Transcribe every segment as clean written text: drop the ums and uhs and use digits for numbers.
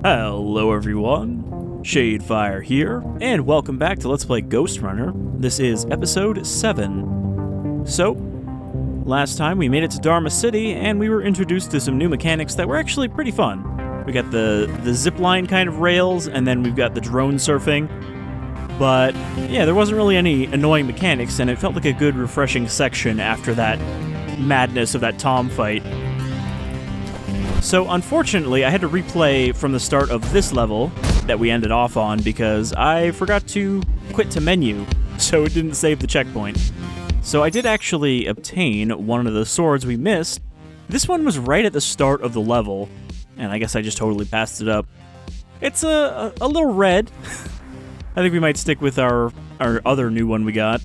Hello everyone, Shadefire here, and welcome back to Let's Play Ghostrunner. This is Episode 7. So, last time we made it to Dharma City, and we were introduced to some new mechanics that were actually pretty fun. We got the zipline kind of rails, and then we've got the drone surfing. But, yeah, there wasn't really any annoying mechanics, and it felt like a good, refreshing section after that madness of that Tom fight. So, unfortunately, I had to replay from the start of this level that we ended off on because I forgot to quit to menu, so it didn't save the checkpoint. So I did actually obtain one of the swords we missed. This one was right at the start of the level, and I guess I just totally passed it up. It's a little red. I think we might stick with our other new one we got.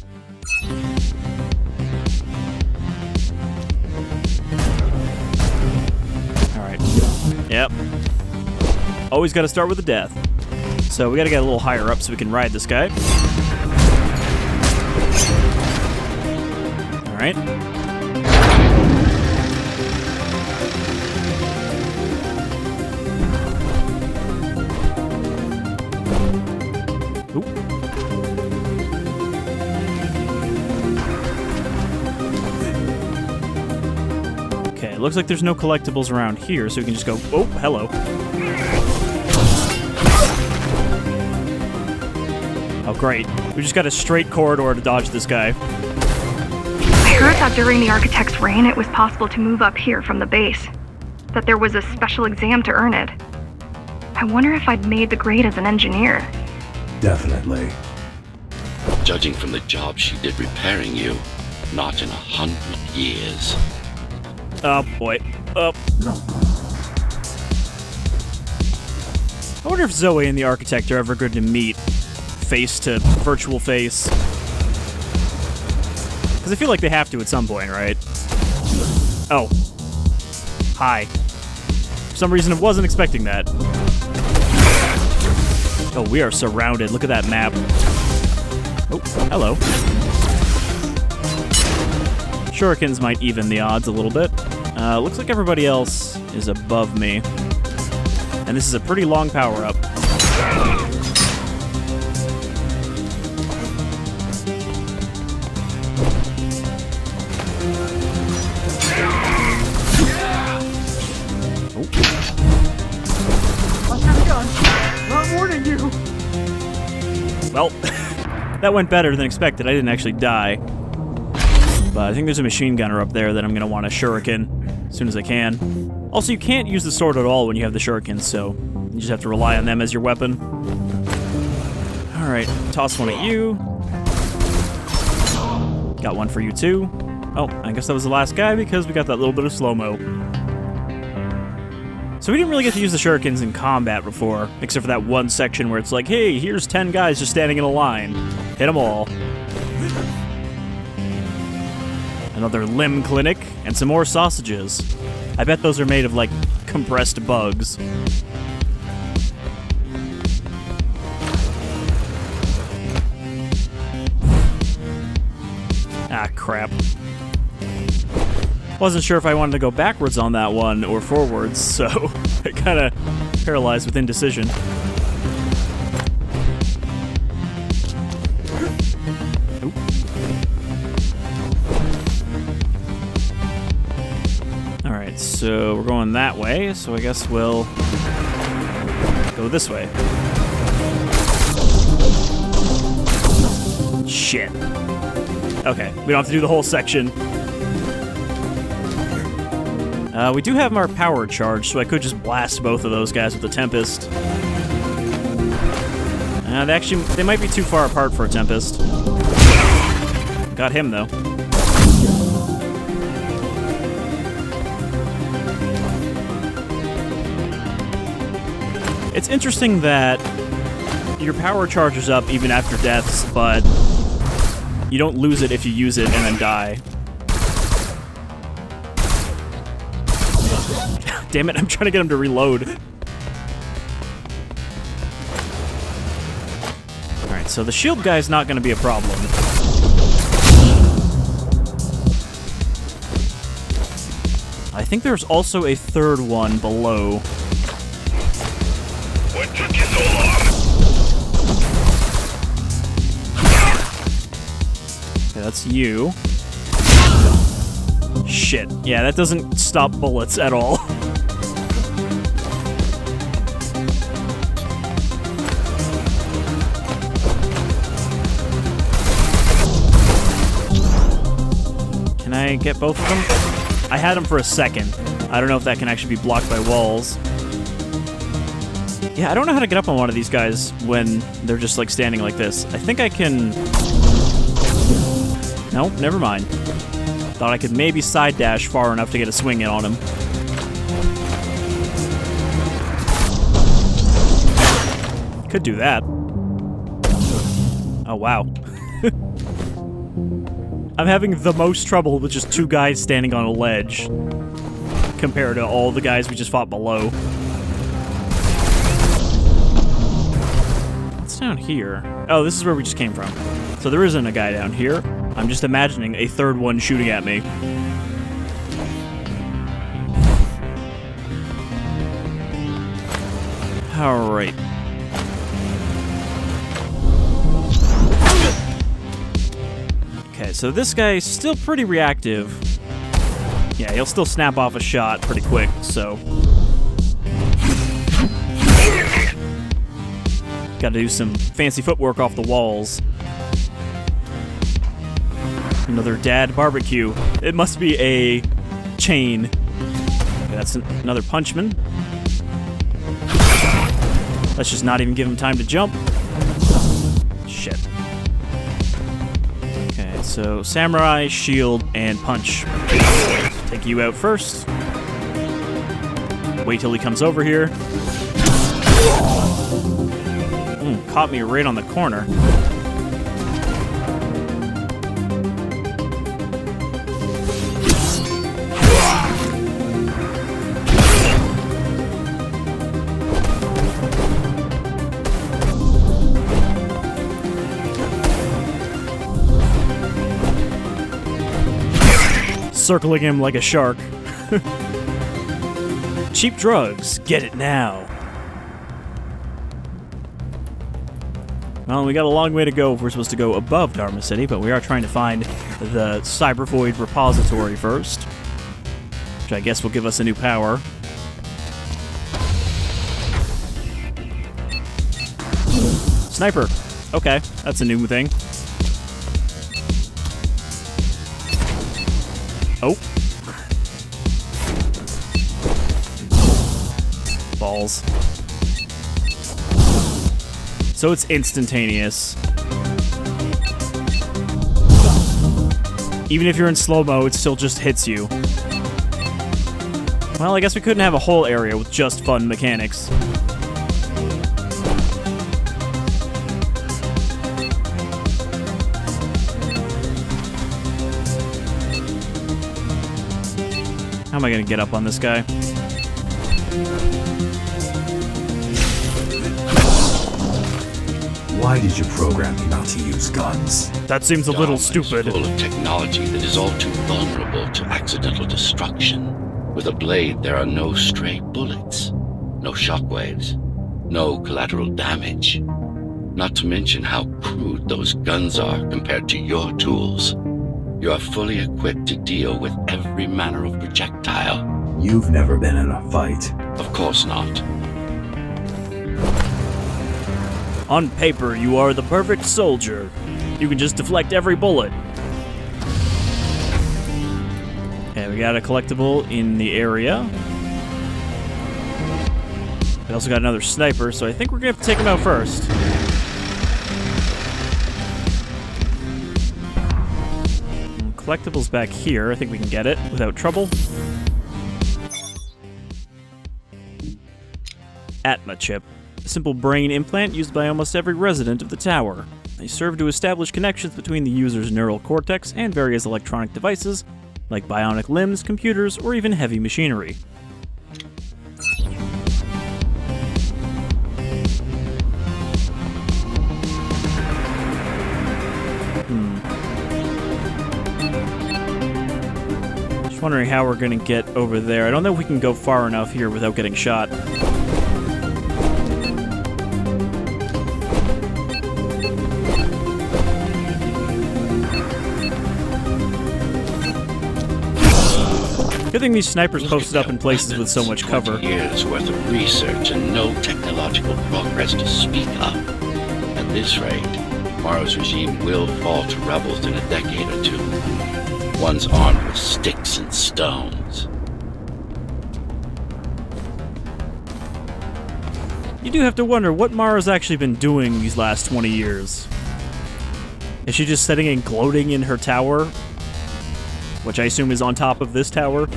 Yep. Always gotta start with a death. So we gotta get a little higher up so we can ride this guy. Alright. Oop. Okay, looks like there's no collectibles around here, so we can just go, oh, hello. Oh, great. We just got a straight corridor to dodge this guy. I heard that during the Architect's reign, it was possible to move up here from the base. That there was a special exam to earn it. I wonder if I'd made the grade as an engineer. Definitely. Judging from the job she did repairing you, not in 100 years. Oh, boy. Oh. I wonder if Zoe and the Architect are ever good to meet face to virtual face. Because I feel like they have to at some point, right? Oh. Hi. For some reason, I wasn't expecting that. Oh, we are surrounded. Look at that map. Oh, hello. Shurikens might even the odds a little bit. Looks like everybody else is above me. And this is a pretty long power-up. Not warning you. Well, that went better than expected. I didn't actually die. But I think there's a machine gunner up there that I'm going to want to shuriken as soon as I can. Also, you can't use the sword at all when you have the shurikens, so you just have to rely on them as your weapon. Alright, toss one at you. Got one for you too. Oh, I guess that was the last guy because we got that little bit of slow-mo. So we didn't really get to use the shurikens in combat before, except for that one section where it's like, hey, here's 10 guys just standing in a line. Hit them all. Another limb clinic, and some more sausages. I bet those are made of, like, compressed bugs. Ah, crap. Wasn't sure if I wanted to go backwards on that one or forwards, so I kind of paralyzed with indecision. Oop. Alright, so we're going that way, so I guess we'll go this way. Shit. Okay, we don't have to do the whole section. We do have our power charge, so I could just blast both of those guys with the Tempest. They might be too far apart for a Tempest. Got him, though. It's interesting that your power charges up even after deaths, but you don't lose it if you use it and then die. Damn it, I'm trying to get him to reload. Alright, so the shield guy's not going to be a problem. I think there's also a third one below. that's you. Shit. Yeah, that doesn't stop bullets at all. Can I get both of them? I had them for a second. I don't know if that can actually be blocked by walls. Yeah, I don't know how to get up on one of these guys when they're just like standing like this. I think I can... Nope, never mind. Thought I could maybe side dash far enough to get a swing in on him. Could do that. Oh, wow. I'm having the most trouble with just two guys standing on a ledge compared to all the guys we just fought below. What's down here? Oh, this is where we just came from. So there isn't a guy down here. I'm just imagining a third one shooting at me. Alright. Okay, so this guy's still pretty reactive. Yeah, he'll still snap off a shot pretty quick, so... Gotta do some fancy footwork off the walls. Another dad barbecue. It must be a chain. Okay, that's another punchman. Let's just not even give him time to jump. Shit. Okay, so samurai, shield, and punch. Take you out first. Wait till he comes over here. Caught me right on the corner. Circling him like a shark. Cheap drugs, get it now. Well, we got a long way to go if we're supposed to go above Dharma City, but we are trying to find the Cybervoid repository first, which I guess will give us a new power. Sniper. Okay, that's a new thing. Oh. Balls. So it's instantaneous. Even if you're in slow-mo, it still just hits you. Well, I guess we couldn't have a whole area with just fun mechanics. How am I gonna get up on this guy? Why did you program me not to use guns? That seems a little Dharma stupid. is full of technology that is all too vulnerable to accidental destruction. With a blade, there are no stray bullets, no shockwaves, no collateral damage. Not to mention how crude those guns are compared to your tools. You are fully equipped to deal with every manner of projectile. You've never been in a fight. Of course not. On paper, you are the perfect soldier. You can just deflect every bullet. Okay, we got a collectible in the area. We also got another sniper, so I think we're gonna have to take him out first. Collectibles back here. I think we can get it without trouble. Atma chip. A simple brain implant used by almost every resident of the tower. They serve to establish connections between the user's neural cortex and various electronic devices, like bionic limbs, computers, or even heavy machinery. Just wondering how we're gonna get over there. I don't know if we can go far enough here without getting shot. Good thing these snipers posted up in places with so much 20 cover. years worth of research and no technological progress to speak of. At this rate, Morrow's regime will fall to rebels in a decade or two. Ones armed with sticks and stones. You do have to wonder what Mara's actually been doing these last 20 years. Is she just sitting and gloating in her tower? Which I assume is on top of this tower.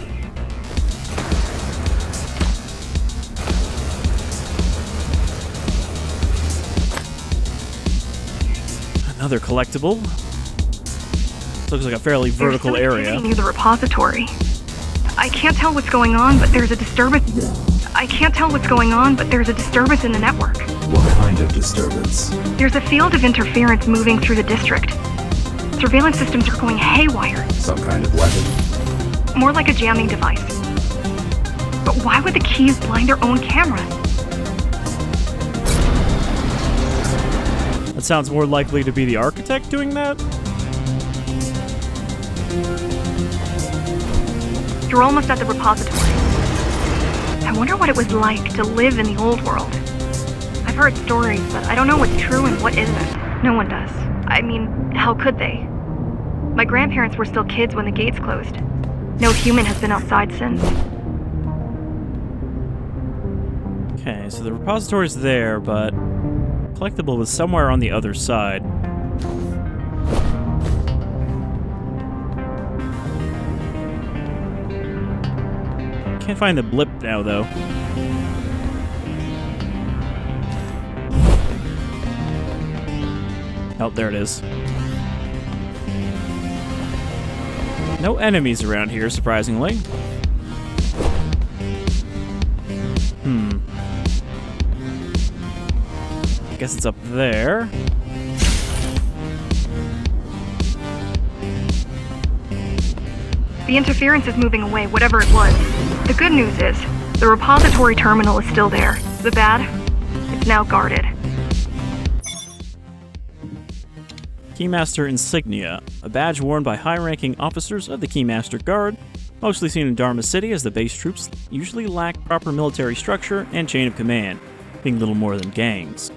Another collectible. This looks like a fairly vertical area. Near the repository. I can't tell what's going on, but there's a disturbance. I can't tell what's going on, but there's a disturbance in the network. What kind of disturbance? There's a field of interference moving through the district. Surveillance systems are going haywire. Some kind of weapon? More like a jamming device. But why would the keys blind their own cameras? That sounds more likely to be the architect doing that. You're almost at the repository. I wonder what it was like to live in the old world. I've heard stories, but I don't know what's true and what isn't. No one does. I mean, how could they? My grandparents were still kids when the gates closed. No human has been outside since. Okay, so the repository's there, but collectible was somewhere on the other side. Can't find the blip now, though. Oh, there it is. No enemies around here, surprisingly. I guess it's up there. The interference is moving away, whatever it was. The good news is, the repository terminal is still there. The bad, it's now guarded. Keymaster Insignia, a badge worn by high-ranking officers of the Keymaster Guard, mostly seen in Dharma City as the base troops usually lack proper military structure and chain of command, being little more than gangs.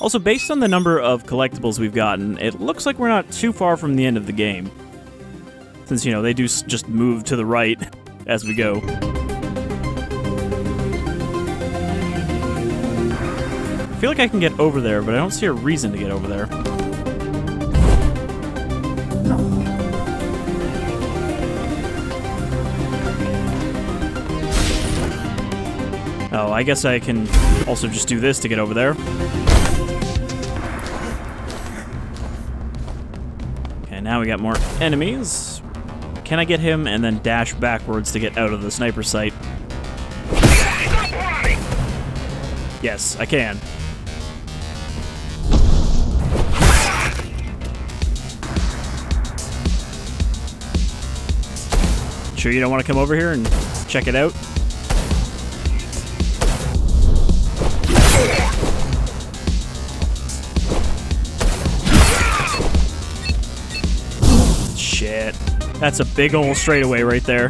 Also, based on the number of collectibles we've gotten, it looks like we're not too far from the end of the game. Since, you know, they do just move to the right as we go. I feel like I can get over there, but I don't see a reason to get over there. Oh, I guess I can also just do this to get over there. Okay, now we got more enemies. Can I get him and then dash backwards to get out of the sniper sight? Yes, I can. Sure you don't want to come over here and check it out? Shit. That's a big ol' straightaway right there.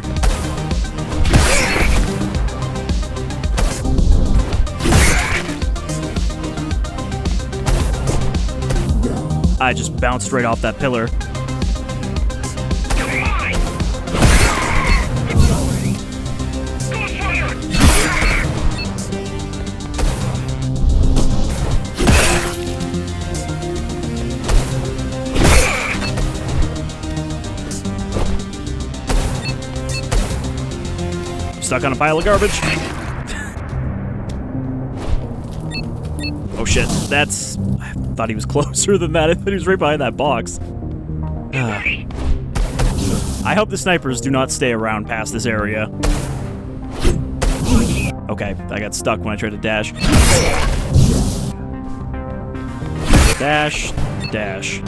I just bounced right off that pillar. Stuck on a pile of garbage. Oh shit, that's... I thought he was closer than that. I thought he was right behind that box. I hope the snipers do not stay around past this area. Okay, I got stuck when I tried to dash. Dash, dash.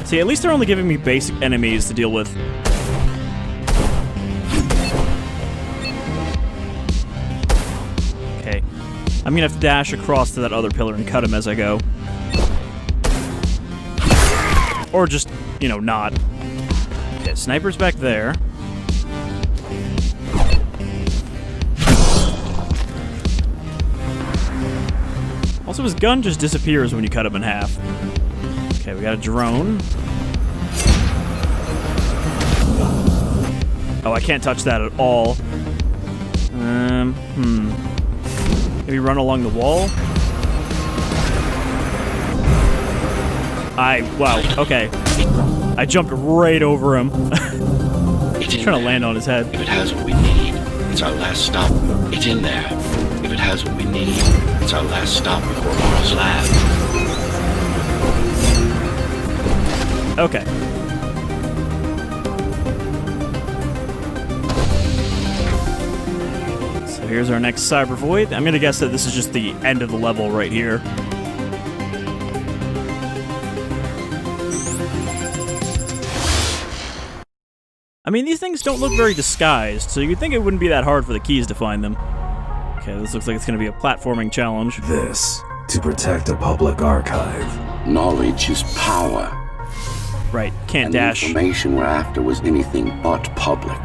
See, at least they're only giving me basic enemies to deal with. Okay. I'm gonna have to dash across to that other pillar and cut him as I go. Or just, you know, not. Okay, sniper's back there. Also, his gun just disappears when you cut him in half. Okay, we got a drone. Oh, I can't touch that at all. Maybe run along the wall? Wow, okay. I jumped right over him. He's trying to land on his head. If it has what we need, it's our last stop. It's in there. If it has what we need, it's our last stop before Laura's lab. Okay. So here's our next Cybervoid. I'm gonna guess that this is just the end of the level right here. I mean, these things don't look very disguised, so you'd think it wouldn't be that hard for the keys to find them. Okay, this looks like it's going to be a platforming challenge. This to protect a public archive. Knowledge is power. Right, can't And dash. the information we're after was anything but public.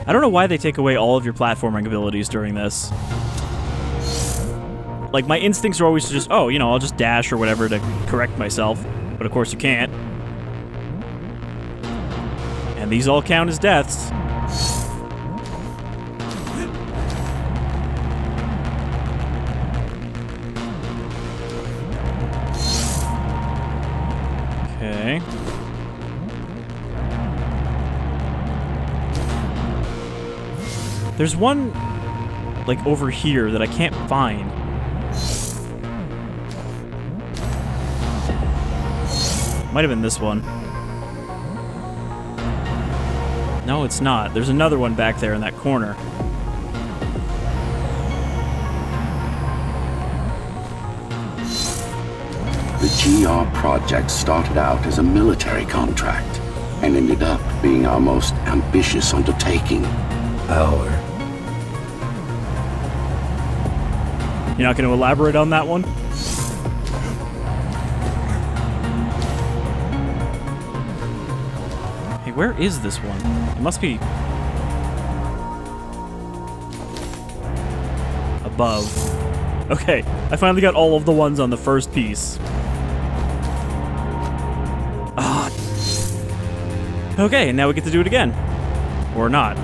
I don't know why they take away all of your platforming abilities during this. Like, my instincts are always to just, oh, you know, I'll just dash or whatever to correct myself. But of course you can't. And these all count as deaths. Okay. There's one, like, over here that I can't find. Might have been this one. No, it's not. There's another one back there in that corner. The GR project started out as a military contract and ended up being our most ambitious undertaking. You're not going to elaborate on that one? Hey, where is this one? It must be above. Okay, I finally got all of the ones on the first piece. Ah. Okay, and now we get to do it again. Or not.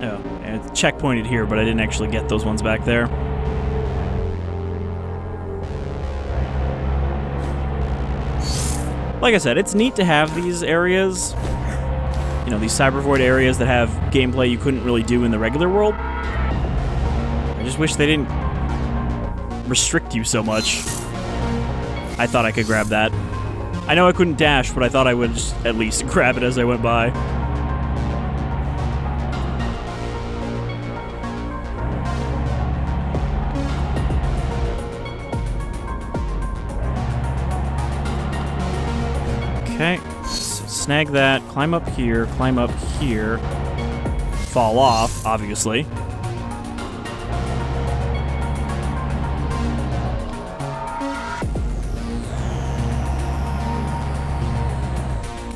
Oh, and it's checkpointed here, but I didn't actually get those ones back there. Like I said, it's neat to have these areas. You know, these Cybervoid areas that have gameplay you couldn't really do in the regular world. I just wish they didn't restrict you so much. I thought I could grab that. I know I couldn't dash, but I thought I would just at least grab it as I went by. Okay, so snag that, climb up here, fall off, obviously.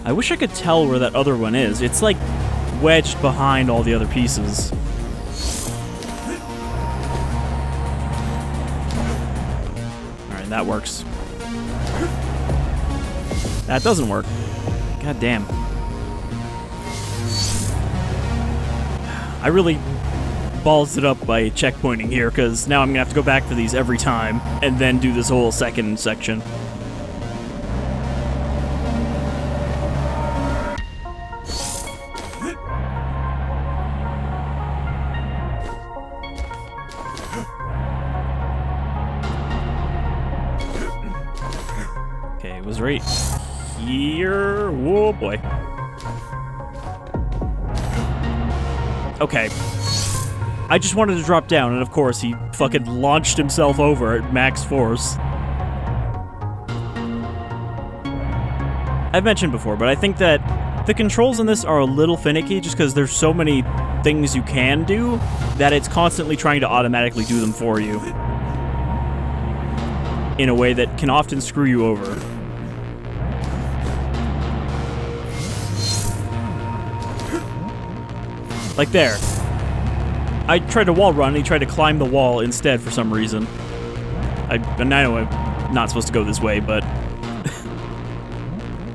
I wish I could tell where that other one is. It's like wedged behind all the other pieces. Alright, that works. That doesn't work. God damn. I really balls it up by checkpointing here, because now I'm gonna have to go back to these every time, and then do this whole second section. Okay, it was right here. Whoa, boy. Okay. I just wanted to drop down, and of course, he fucking launched himself over at max force. I've mentioned before, but I think that the controls in this are a little finicky just because there's so many things you can do that it's constantly trying to automatically do them for you in a way that can often screw you over. Like there. I tried to wall run, and he tried to climb the wall instead for some reason. I know I'm not supposed to go this way, but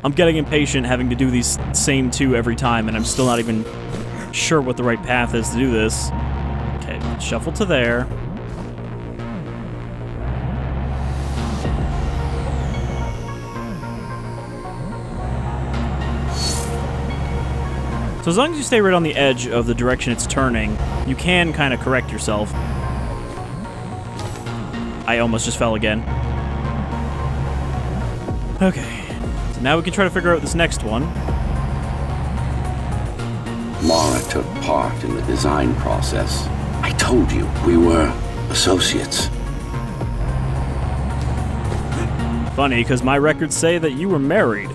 I'm getting impatient having to do these same two every time, and I'm still not even sure what the right path is to do this. Okay, shuffle to there. So as long as you stay right on the edge of the direction it's turning, you can kind of correct yourself. I almost just fell again. Okay, so now we can try to figure out this next one. Mara took part in the design process. I told you we were associates. Funny, because my records say that you were married.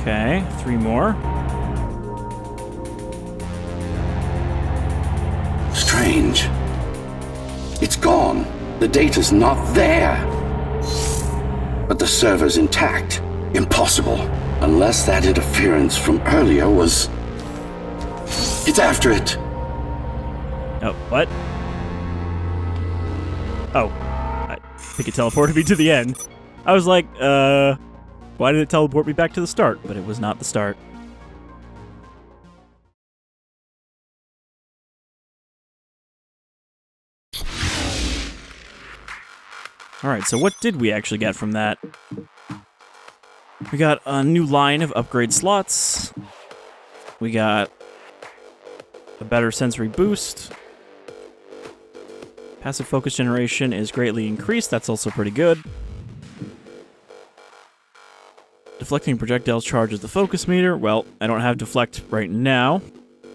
Okay, 3 more. Strange. It's gone. The data's not there. But the server's intact. Impossible. Unless that interference from earlier was... It's after it. Oh, what? Oh. I think it teleported me to the end. I was like, why did it teleport me back to the start? But it was not the start. Alright, so what did we actually get from that? We got a new line of upgrade slots. We got a better sensory boost. Passive focus generation is greatly increased. That's also pretty good. Deflecting projectiles charges the focus meter. Well, I don't have deflect right now.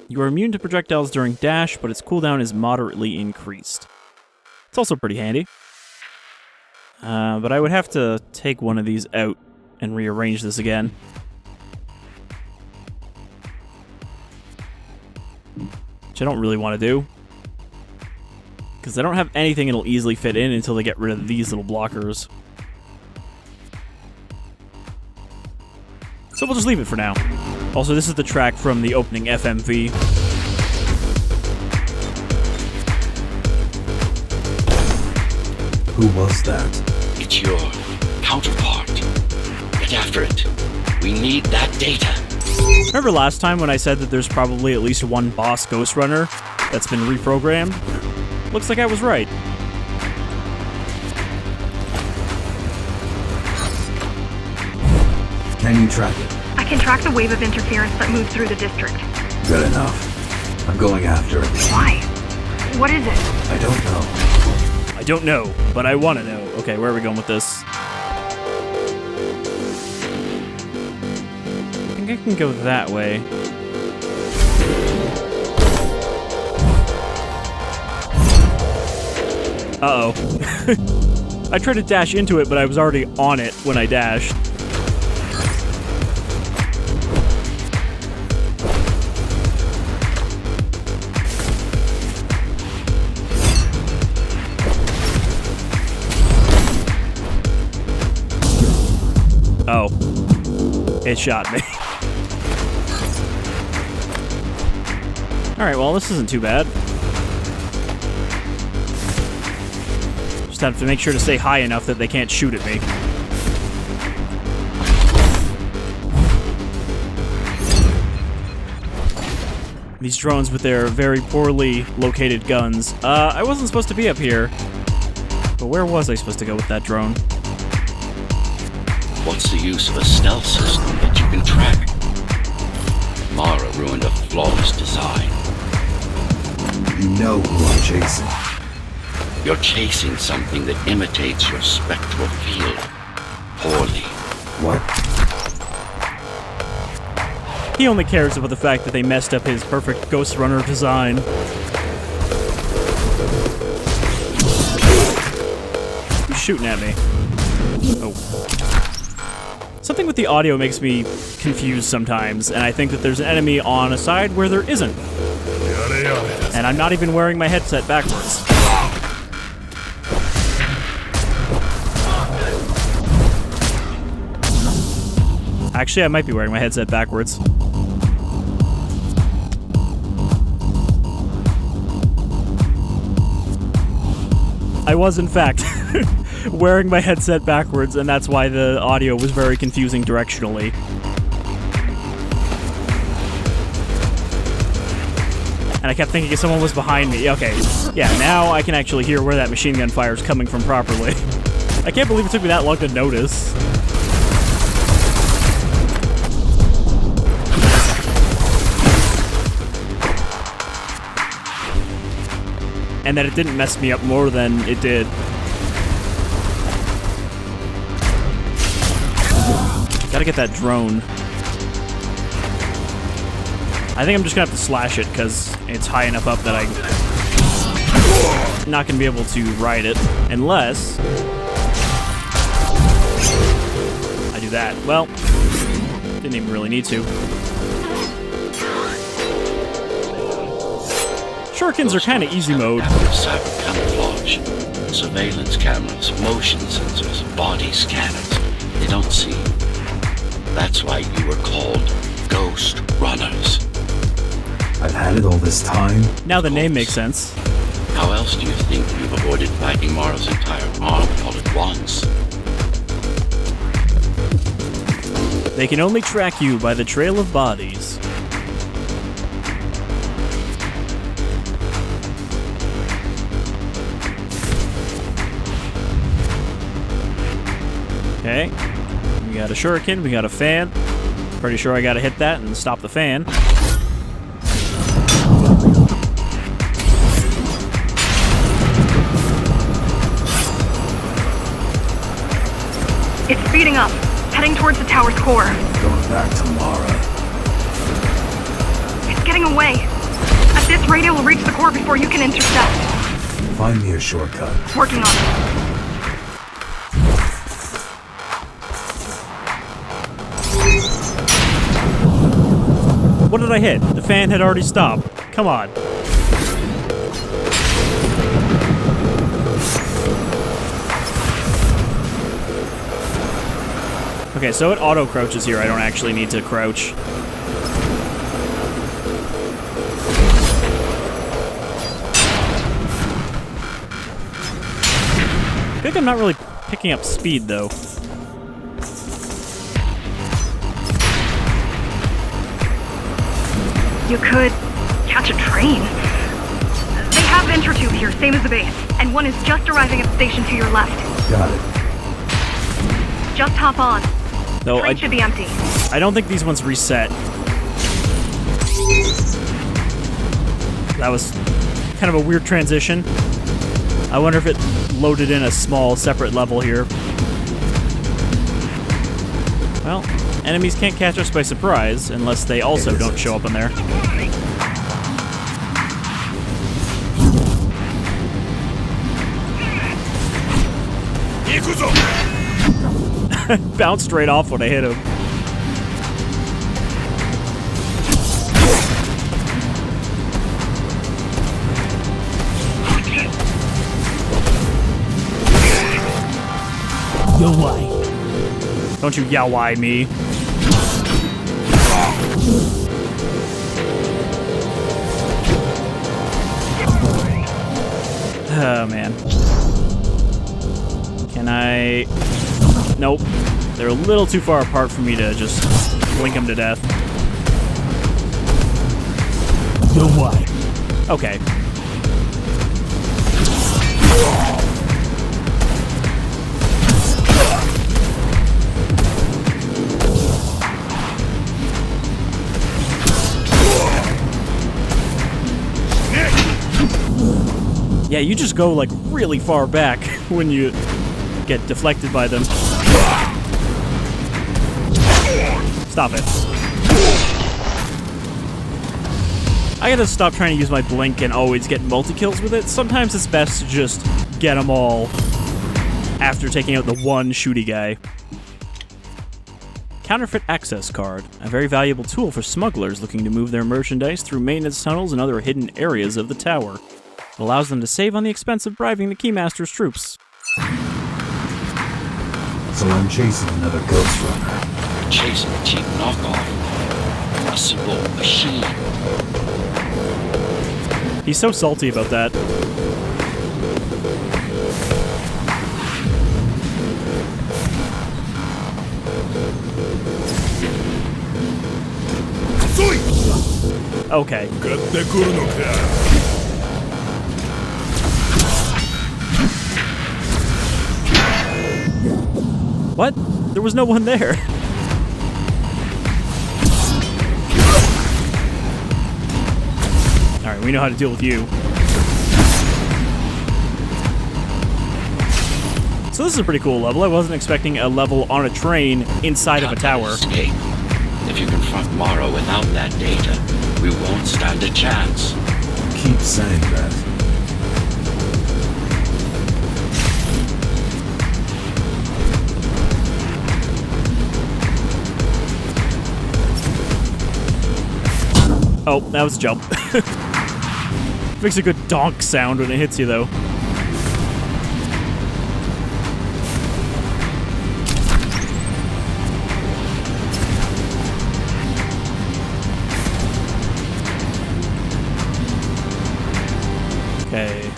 You are immune to projectiles during dash, but its cooldown is moderately increased. It's also pretty handy. But I would have to take one of these out and rearrange this again. Which I don't really want to do. Because I don't have anything it'll easily fit in until they get rid of these little blockers. So we'll just leave it for now. Also, this is the track from the opening FMV. Who was that? It's your counterpart. Get after it. We need that data. Remember last time when I said that there's probably at least one boss Ghostrunner that's been reprogrammed? Looks like I was right. Can you track it? I can track the wave of interference that moves through the district. Good enough. I'm going after it. Why? What is it? I don't know. I don't know, but I want to know. Okay, where are we going with this? I think I can go that way. Uh-oh. I tried to dash into it, but I was already on it when I dashed. Oh. It shot me. Alright, well, this isn't too bad. Just have to make sure to stay high enough that they can't shoot at me. These drones with their very poorly located guns. I wasn't supposed to be up here. But where was I supposed to go with that drone? What's the use of a stealth system that you can track? Mara ruined a flawless design. You know who I'm chasing. You're chasing something that imitates your spectral field. Poorly. What? He only cares about the fact that they messed up his perfect Ghostrunner design. Who's shooting at me? Oh. Something with the audio makes me confused sometimes, and I think that there's an enemy on a side where there isn't. And I'm not even wearing my headset backwards. Actually, I might be wearing my headset backwards. I was, in fact, wearing my headset backwards, and that's why the audio was very confusing directionally. And I kept thinking someone was behind me. Okay, yeah, now I can actually hear where that machine gun fire is coming from properly. I can't believe it took me that long to notice. And that it didn't mess me up more than it did. Gotta get that drone. I think I'm just gonna have to slash it because it's high enough up that I'm not gonna be able to ride it unless I do that. Well, didn't even really need to. Shurikens are kind of easy mode. Cyber camouflage, surveillance cameras, motion sensors, body scanners. They don't see. That's why you were called Ghostrunners. I've had it all this time. Now the name makes sense. How else do you think you've avoided fighting Morrow's entire army all at once? They can only track you by the trail of bodies. Okay, we got a shuriken, we got a fan. Pretty sure I gotta hit that and stop the fan. It's speeding up, heading towards the tower's core. Going back tomorrow. It's getting away. At this rate, it will reach the core before you can intercept. Find me a shortcut. Working on it. What did I hit? The fan had already stopped. Come on. Okay, so it auto-crouches here. I don't actually need to crouch. I think I'm not really picking up speed, though. You could catch a train. They have intertube here, same as the base. And one is just arriving at the station to your left. Got it. Just hop on. Though Train should be empty. I don't think these ones reset. That was kind of a weird transition. I wonder if it loaded in a small separate level here. Well, enemies can't catch us by surprise unless they also don't show up in there. Bounced right off when I hit him. Yowai. Don't you yowai me. Oh, man. Can I... Nope. They're a little too far apart for me to just blink them to death. Yowai. Okay. Yeah, you just go, like, really far back when you get deflected by them. Stop it. I gotta stop trying to use my blink and always get multi-kills with it. Sometimes it's best to just get them all after taking out the one shooty guy. Counterfeit access card, a very valuable tool for smugglers looking to move their merchandise through maintenance tunnels and other hidden areas of the tower. It allows them to save on the expense of bribing the Keymaster's troops. So I'm chasing another Ghostrunner. You're chasing a cheap knockoff. A simple machine. He's so salty about that. Okay. What? There was no one there. Alright, we know how to deal with you. So this is a pretty cool level. I wasn't expecting a level on a train inside of a tower. Escape. If you confront Morrow without that data, we won't stand a chance. Keep saying that. Oh, that was a jump. Makes a good donk sound when it hits you, though. Okay.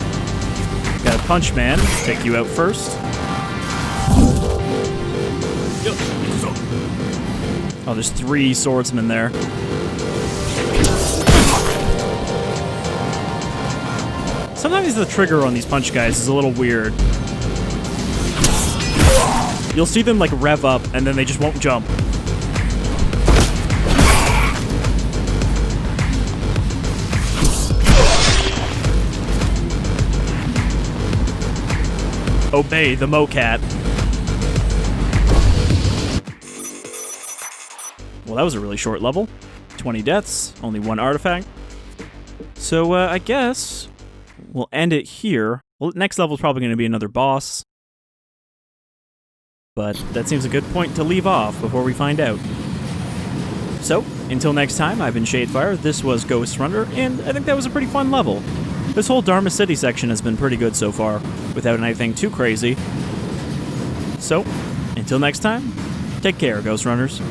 Got a punch man. Take you out first. Oh, there's 3 swordsmen there. Sometimes the trigger on these punch guys is a little weird. You'll see them like rev up and then they just won't jump. Obey the Mocat. Well, that was a really short level. 20 deaths, only 1 artifact. So, I guess we'll end it here. Well, next level is probably going to be another boss. But that seems a good point to leave off before we find out. So, until next time, I've been Shadefire, this was Ghostrunner, and I think that was a pretty fun level. This whole Dharma City section has been pretty good so far, without anything too crazy. So, until next time, take care, Ghostrunners.